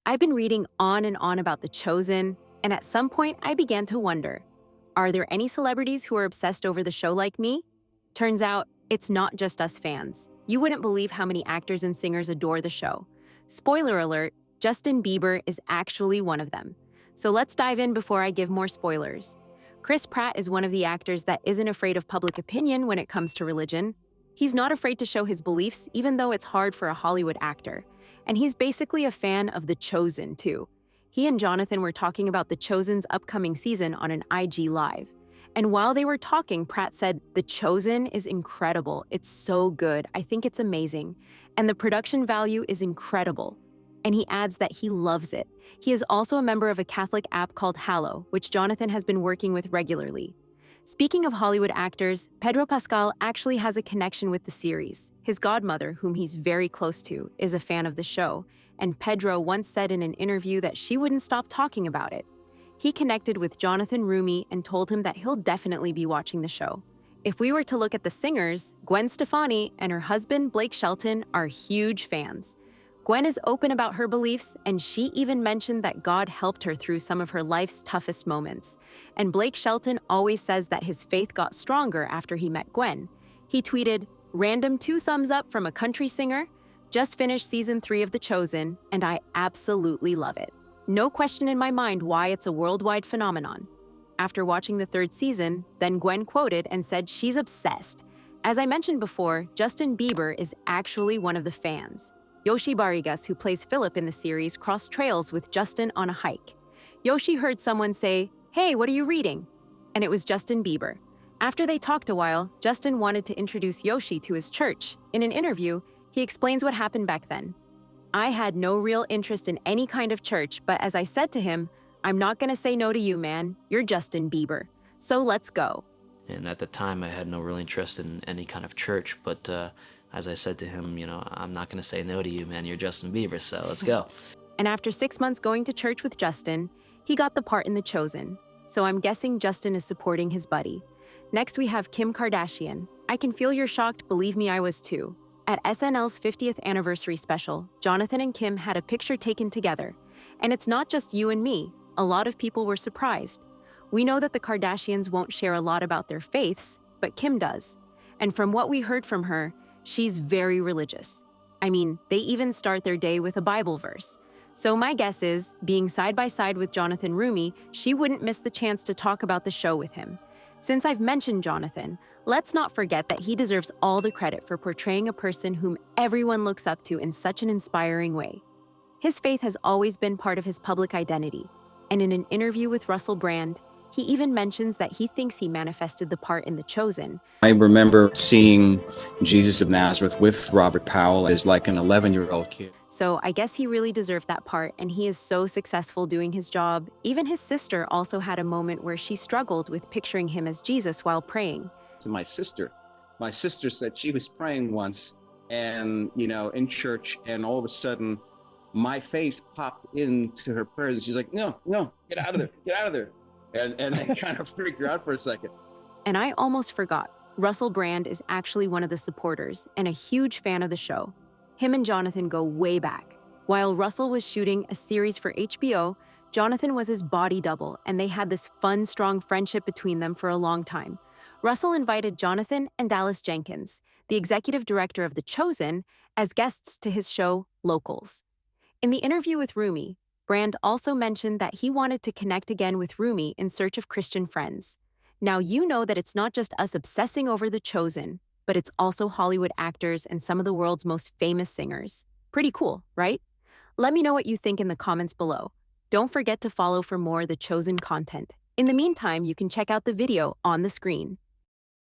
I've been reading on and on about The Chosen, and at some point I began to wonder, are there any celebrities who are obsessed over the show like me? Turns out, it's not just us fans. You wouldn't believe how many actors and singers adore the show. Spoiler alert, Justin Bieber is actually one of them. So let's dive in before I give more spoilers. Chris Pratt is one of the actors that isn't afraid of public opinion when it comes to religion. He's not afraid to show his beliefs, even though it's hard for a Hollywood actor. And he's basically a fan of The Chosen, too. He and Jonathan were talking about The Chosen's upcoming season on an IG Live. And while they were talking, Pratt said, "The Chosen is incredible. It's so good. I think it's amazing. And the production value is incredible." And he adds that he loves it. He is also a member of a Catholic app called Hallow, which Jonathan has been working with regularly. Speaking of Hollywood actors, Pedro Pascal actually has a connection with the series. His godmother, whom he's very close to, is a fan of the show, and Pedro once said in an interview that she wouldn't stop talking about it. He connected with Jonathan Rumi and told him that he'll definitely be watching the show. If we were to look at the singers, Gwen Stefani and her husband Blake Shelton are huge fans. Gwen is open about her beliefs, and she even mentioned that God helped her through some of her life's toughest moments. And Blake Shelton always says that his faith got stronger after he met Gwen. He tweeted, "Random 2 thumbs up from a country singer. Just finished season 3 of The Chosen, and I absolutely love it. No question in my mind why it's a worldwide phenomenon." After watching the 3rd season, then Gwen quoted and said she's obsessed. As I mentioned before, Justin Bieber is actually one of the fans. Yoshi Barrigas, who plays Philip in the series, crossed trails with Justin on a hike. Yoshi heard someone say, "Hey, what are you reading?" And it was Justin Bieber. After they talked a while, Justin wanted to introduce Yoshi to his church. In an interview, he explains what happened back then. "I had no real interest in any kind of church, but as I said to him, I'm not gonna say no to you, man. You're Justin Bieber. So let's go." And at the time, I had no real interest in any kind of church, but as I said to him, I'm not going to say no to you, man. You're Justin Bieber, so let's go. And after 6 months going to church with Justin, he got the part in The Chosen. So I'm guessing Justin is supporting his buddy. Next, we have Kim Kardashian. I can feel you're shocked, believe me, I was too. At SNL's 50th anniversary special, Jonathan and Kim had a picture taken together. And it's not just you and me. A lot of people were surprised. We know that the Kardashians won't share a lot about their faiths, but Kim does. And from what we heard from her, she's very religious. I mean, they even start their day with a Bible verse. So my guess is, being side by side with Jonathan Rumi, she wouldn't miss the chance to talk about the show with him. Since I've mentioned Jonathan, let's not forget that he deserves all the credit for portraying a person whom everyone looks up to in such an inspiring way. His faith has always been part of his public identity, and in an interview with Russell Brand, he even mentions that he thinks he manifested the part in The Chosen. I remember seeing Jesus of Nazareth with Robert Powell as like an 11-year-old kid. So I guess he really deserved that part, and he is so successful doing his job. Even his sister also had a moment where she struggled with picturing him as Jesus while praying. To my sister said she was praying once and, in church, and all of a sudden my face popped into her prayers and she's like, no, get out of there, get out of there. And I kind of freaked her out for a second. And I almost forgot, Russell Brand is actually one of the supporters and a huge fan of the show. Him and Jonathan go way back. While Russell was shooting a series for HBO, Jonathan was his body double, and they had this fun, strong friendship between them for a long time. Russell invited Jonathan and Dallas Jenkins, the executive director of The Chosen, as guests to his show, Locals. In the interview with Rumi, Brand also mentioned that he wanted to connect again with Rumi in search of Christian friends. Now you know that it's not just us obsessing over The Chosen, but it's also Hollywood actors and some of the world's most famous singers. Pretty cool, right? Let me know what you think in the comments below. Don't forget to follow for more The Chosen content. In the meantime, you can check out the video on the screen.